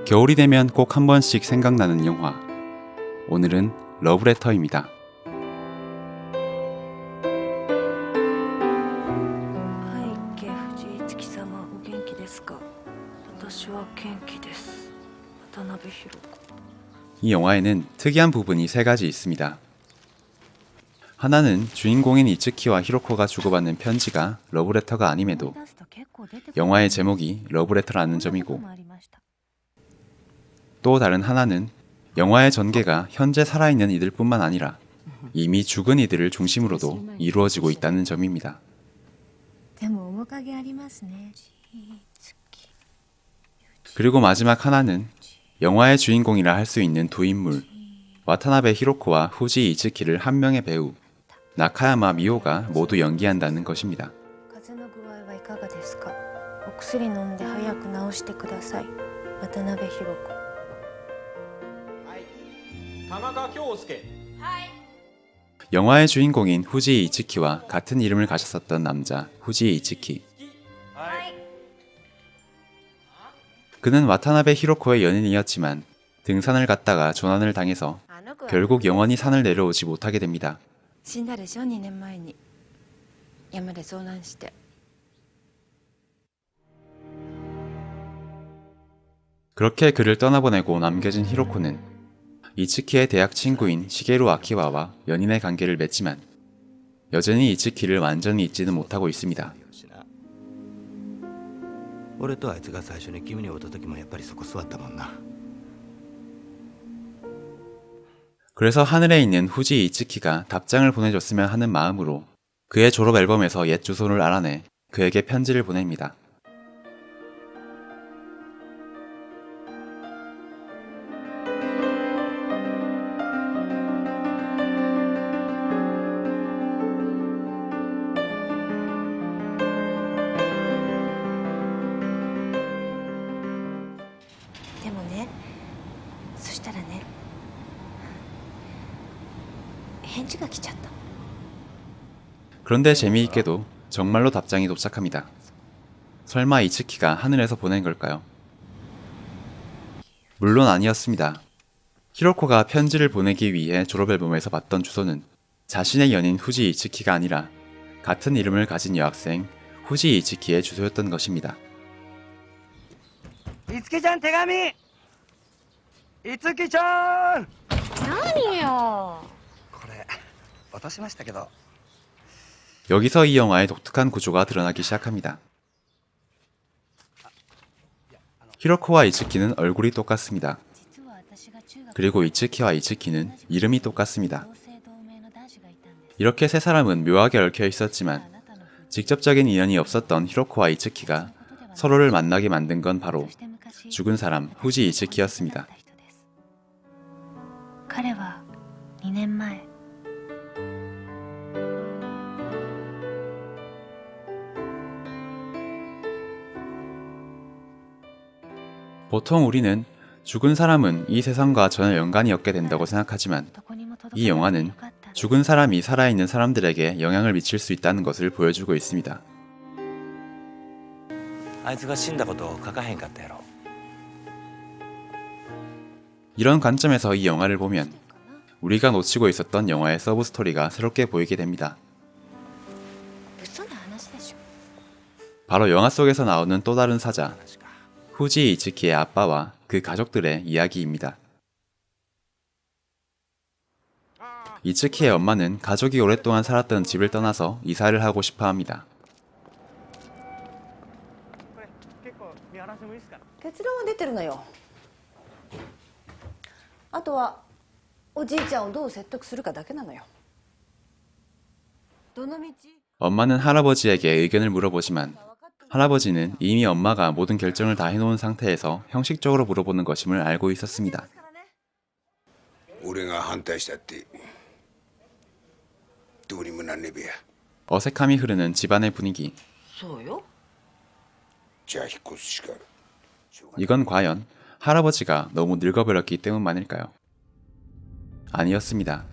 겨울이 되면 꼭 한 번씩 생각나는 영화. 오늘은 러브레터입니다. はい家藤井月様お元気ですか私は元気です渡辺博子 이 영화에는 특이한 부분이 세 가지 있습니다. 하나는 주인공인 이츠키와 히로코가 주고받는 편지가 러브레터가 아님에도 영화의 제목이 러브레터라는 점이고, 또 다른 하나는 영화의 전개가 현재 살아있는 이들뿐만 아니라 이미 죽은 이들을 중심으로도 이루어지고 있다는 점입니다. 그리고 마지막 하나는 영화의 주인공이라 할 수 있는 두 인물, 와타나베 히로코와 후지 이츠키를 한 명의 배우, 나카야마 미오가 모두 연기한다는 것입니다. 風の具合はいかがですかお薬飲んで早く治してください渡辺博子 영화의 주인공인 후지 이츠키와 같은 이름을 가졌었던 남자 후지 이츠키. 그는 와타나베 히로코의 연인이었지만 등산을 갔다가 조난을 당해서 결국 영원히 산을 내려오지 못하게 됩니다. 死んだでしょ2年前に山で遭難して 그렇게 그를 떠나보내고 남겨진 히로코는 이츠키의 대학 친구인 시게루 아키와와 연인의 관계를 맺지만 여전히 이츠키를 완전히 잊지는 못하고 있습니다. 俺とあいつが最初に君に会った時もやっぱりそこ座ったもんな。 그래서 하늘에 있는 후지 이츠키가 답장을 보내줬으면 하는 마음으로 그의 졸업 앨범에서 옛 주소를 알아내 그에게 편지를 보냅니다. 그런데 재미있게도 정말로 답장이 도착합니다. 설마 이츠키가 하늘에서 보낸 걸까요? 물론 아니었습니다. 히로코가 편지를 보내기 위해 졸업앨범에서 봤던 주소는 자신의 연인 후지 이츠키가 아니라 같은 이름을 가진 여학생 후지 이츠키의 주소였던 것입니다. 이츠키ちゃん 手紙! 이츠키ちゃん! 何よこれ渡しましたけど 여기서 이 영화의 독특한 구조가 드러나기 시작합니다. 히로코와 이츠키는 얼굴이 똑같습니다. 그리고 이츠키와 이츠키는 이름이 똑같습니다. 이렇게 세 사람은 묘하게 얽혀 있었지만 직접적인 인연이 없었던 히로코와 이츠키가 서로를 만나게 만든 건 바로 죽은 사람 후지 이츠키였습니다. 彼は2年前 보통 우리는 죽은 사람은 이 세상과 전혀 연관이 없게 된다고 생각하지만 이 영화는 죽은 사람이 살아있는 사람들에게 영향을 미칠 수 있다는 것을 보여주고 있습니다. あいつが死んだことを書かへんかったやろ 이런 관점에서 이 영화를 보면 우리가 놓치고 있었던 영화의 서브 스토리가 새롭게 보이게 됩니다. 바로 영화 속에서 나오는 또 다른 사자 후지 이츠키의 아빠와 그 가족들의 이야기입니다. 이츠키의 엄마는 가족이 오랫동안 살았던 집을 떠나서 이사를 하고 싶어 합니다. 結論は出てるのよ。あとはおじいちゃんをどう説得するかだけなのよ。どの道 엄마는 할아버지에게 의견을 물어보지만 할아버지는 이미 엄마가 모든 결정을 다 해놓은 상태에서 형식적으로 물어보는 것임을 알고 있었습니다. 어색함이 흐르는 집안의 분위기. 이건 과연 할아버지가 너무 늙어버렸기 때문만일까요? 아니었습니다.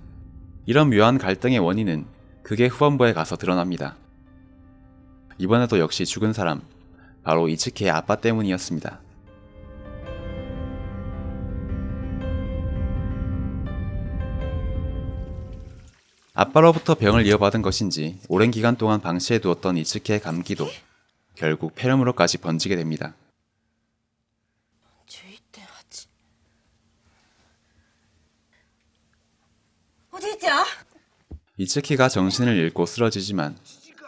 이런 묘한 갈등의 원인은 극의 후반부에 가서 드러납니다. 이번에도 역시 죽은 사람, 바로 이츠키의 아빠 때문이었습니다. 아빠로부터 병을 이어받은 것인지 오랜 기간 동안 방치해두었던 이츠키의 감기도 결국 폐렴으로까지 번지게 됩니다. 11.8 おじいちゃん 이츠키가 정신을 잃고 쓰러지지만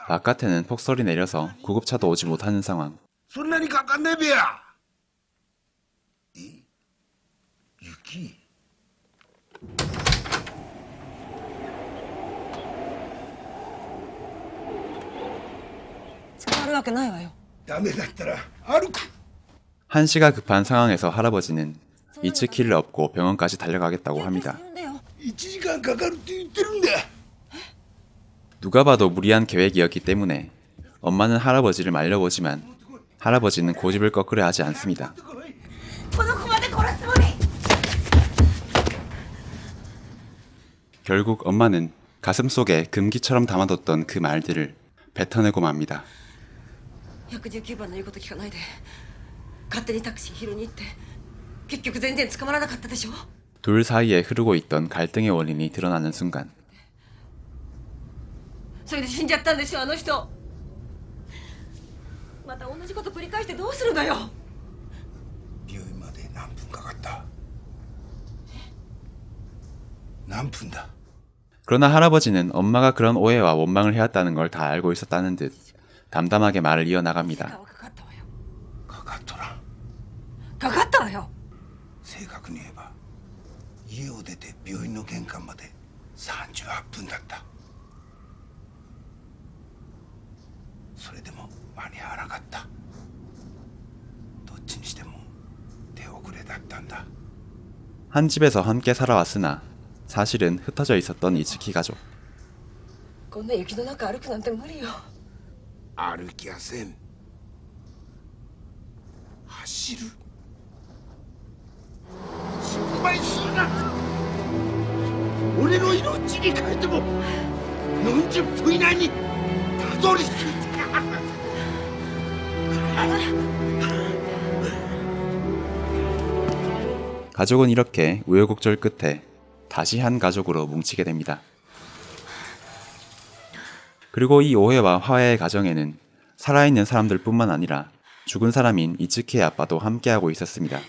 바깥에는 폭설이 내려서 구급차도 오지 못하는 상황. そんなにかかんねえべや。雪。捕まるわけないわよ。ダメだったら歩く。 한시가 급한 상황에서 할아버지는 이츠키를 업고 병원까지 달려가겠다고 합니다. 呼んでよ。 1時間かかるって言ってるんだ。 누가 봐도 무리한 계획이었기 때문에 엄마는 할아버지를 말려보지만 할아버지는 고집을 꺾으려 하지 않습니다. この子まで殺すつもり。 결국 엄마는 가슴속에 금기처럼 담아뒀던 그 말들을 뱉어내고 맙니다. 119番の言うこと聞かないで勝手にタクシー拾いに行って結局全然捕まらなかったでしょ。 둘 사이에 흐르고 있던 갈등의 원인이 드러나는 순간 それで死んじゃったんでしょあの人。また同じこと繰り返してどうするのよ。病院まで何分かかった。何分だ。 그러나 할아버지는 엄마가 그런 오해와 원망을 해왔다는 걸 다 알고 있었다는 듯 담담하게 말을 이어나갑니다. かかったわよ。かかっとらん。かかったわよ。正確に言えば家を出て病院の玄関まで38分だった。それでも間に合わなかった。どっちにしても手遅れだったんだ。 한 집에서 함께 살아왔으나 사실은 흩어져 있었던 이츠키 가족. こんな雪の中歩くなんて無理よ。歩きやせん。走る。心配するな。俺の命に変えても40分以内にたどり着いて。 가족은 이렇게 우여곡절 끝에 다시 한 가족으로 뭉치게 됩니다. 그리고 이 오해와 화해의 과정에는 살아있는 사람들 뿐만 아니라 죽은 사람인 이츠키의 아빠도 함께하고 있었습니다.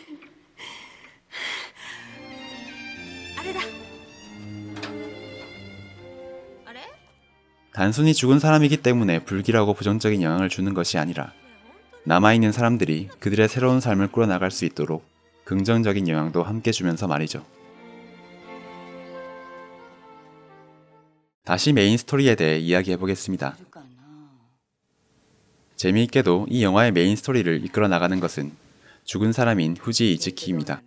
あれだ。あれ？ 단순히 죽은 사람이기 때문에 불길하고 부정적인 영향을 주는 것이 아니라 남아있는 사람들이 그들의 새로운 삶을 꾸려나갈 수 있도록 긍정적인 영향도 함께 주면서 말이죠. 다시 메인 스토리에 대해 이야기해보겠습니다. 재미있게도 이 영화의 메인 스토리를 이끌어 나가는 것은 죽은 사람인 후지 이츠키입니다.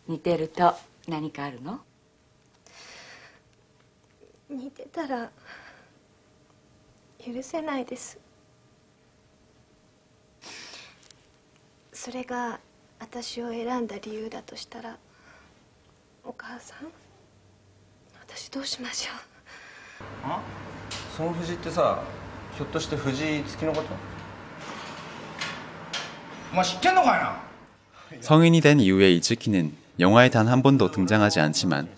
似てると何かあるの？似てたら許せないです。それが私を選んだ理由だとしたら、お母さん、私どうしましょう。あ？その藤ってさ、ひょっとして藤井月のこと？お前知ってんのかいな。 성인이 된 이후에 이츠키는 영화에 단 한 번도 등장하지 않지만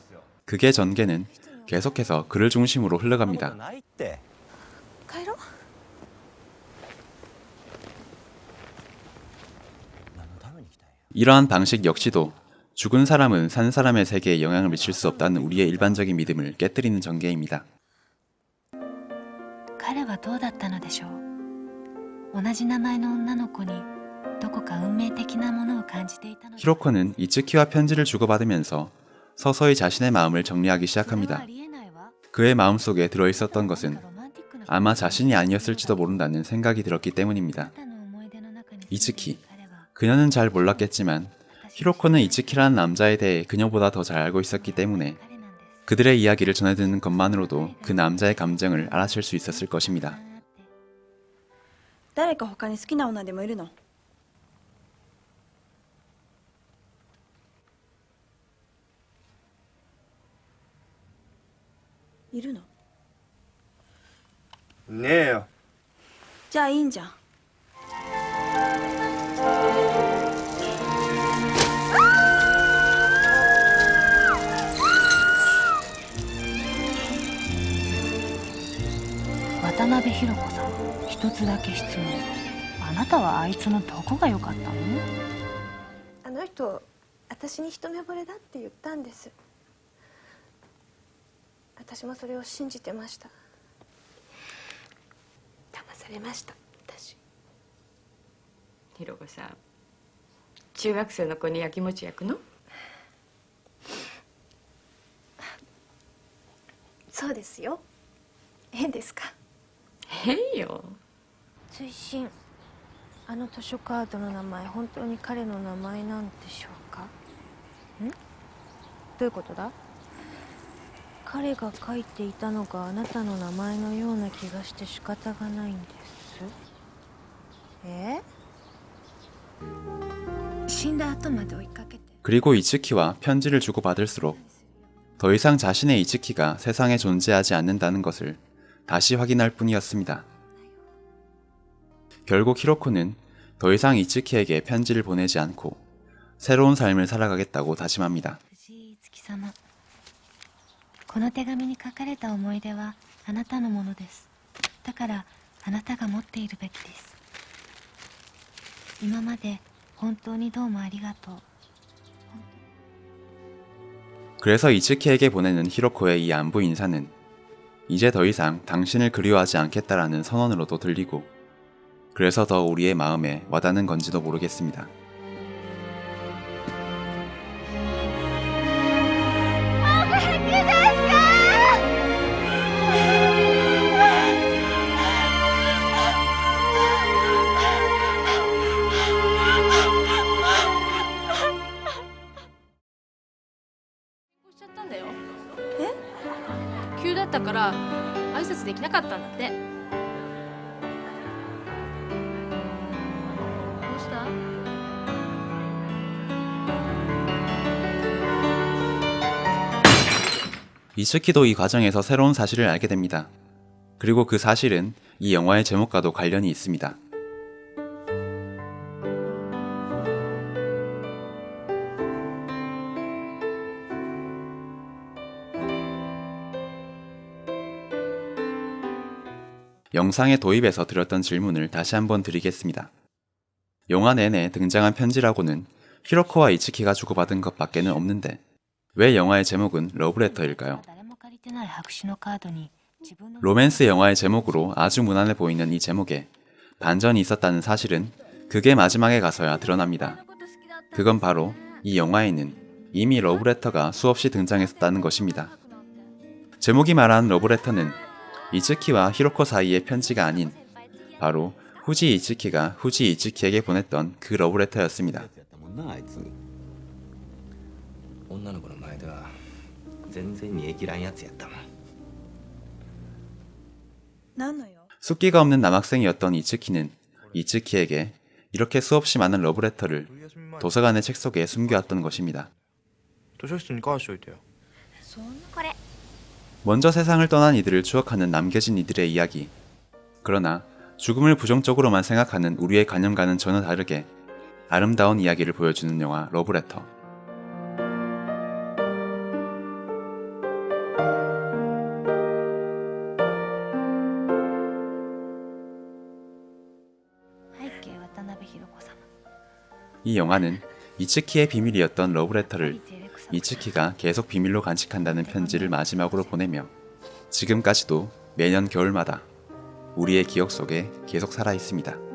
극의 전개는 계속해서 그를 중심으로 흘러갑니다. 帰ろう。 이러한 방식 역시도 죽은 사람은 산 사람의 세계에 영향을 미칠 수 없다는 우리의 일반적인 믿음을 깨뜨리는 전개입니다. 彼はどうだったのでしょう。同じ名前の女の子にどこか運命的なものを感じていたの。 히로코는 이츠키와 편지를 주고받으면서 서서히 자신의 마음을 정리하기 시작합니다. 그의 마음속에 들어있었던 것은 아마 자신이 아니었을지도 모른다는 생각이 들었기 때문입니다. 이츠키, 그녀는 잘 몰랐겠지만 히로코는 이츠키라는 남자에 대해 그녀보다 더 잘 알고 있었기 때문에 그들의 이야기를 전해 듣는 것만으로도 그 남자의 감정을 알아챌 수 있었을 것입니다. 誰か他に好きな女でもいるの？いるの？ねえよ。じゃあいいんじゃん。渡辺弘子さん、一つだけ質問。あなたはあいつのどこが良かったの？あの人私に一目惚れだって言ったんです。私もそれを信じてました。騙されました。私。ひろこさん、中学生の子にやきもち焼くの？そうですよ。変ですか？変よ。追伸、あの図書カードの名前本当に彼の名前なんでしょうか？ん？どういうことだ？彼が書いていたのがあなたの名前のような気がして仕方がないんです。死んだ後まで追いかけて 그리고 이츠키와 편지를 주고받을수록 더 이상 자신의 이츠키가 세상에 존재하지 않는다는 것을 다시 확인할 뿐이었습니다. 결국 히로코는 더 이상 이츠키에게 편지를 보내지 않고 새로운 삶을 살아가겠다고 다짐합니다. 藤井月様、この手紙に書かれた思い出はあなたのものです。だからあなたが持っているべきです。今まで本当にどうもありがとう。 그래서 이츠키에게 보내는 히로코의 이 안부 인사는 이제 더 이상 당신을 그리워하지 않겠다라는 선언으로도 들리고 그래서 더 우리의 마음에 와닿는 건지도 모르겠습니다. 에? 急だったから挨拶できなかったんだって。どうした？ 이츠키도 이 과정에서 새로운 사실을 알게 됩니다. 그리고 그 사실은 이 영화의 제목과도 관련이 있습니다. 영상의 도입에서 드렸던 질문을 다시 한번 드리겠습니다. 영화 내내 등장한 편지라고는 히로코와 이츠키가 주고받은 것밖에는 없는데 왜 영화의 제목은 러브레터일까요? 로맨스 영화의 제목으로 아주 무난해 보이는 이 제목에 반전이 있었다는 사실은 그게 마지막에 가서야 드러납니다. 그건 바로 이 영화에는 이미 러브레터가 수없이 등장했었다는 것입니다. 제목이 말하는 러브레터는 이츠키와 히로코 사이의 편지가 아닌 바로 후지 이츠키가 후지 이츠키에게 보냈던 그 러브레터였습니다. 女の子の前では全然煮え切らんやつやったもん。 숫기가 없는 남학생이었던 이츠키는 이츠키에게 이렇게 수없이 많은 러브레터를 도서관의 책 속에 숨겨왔던 것입니다. 図書室に返しておいてよ。 먼저 세상을 떠난 이들을 추억하는 남겨진 이들의 이야기. 그러나 죽음을 부정적으로만 생각하는 우리의 관념과는 전혀 다르게 아름다운 이야기를 보여주는 영화 러브레터. 이 영화는 이츠키의 비밀이었던 러브레터를 이츠키가 계속 비밀로 간직한다는 편지를 마지막으로 보내며 지금까지도 매년 겨울마다 우리의 기억 속에 계속 살아 있습니다.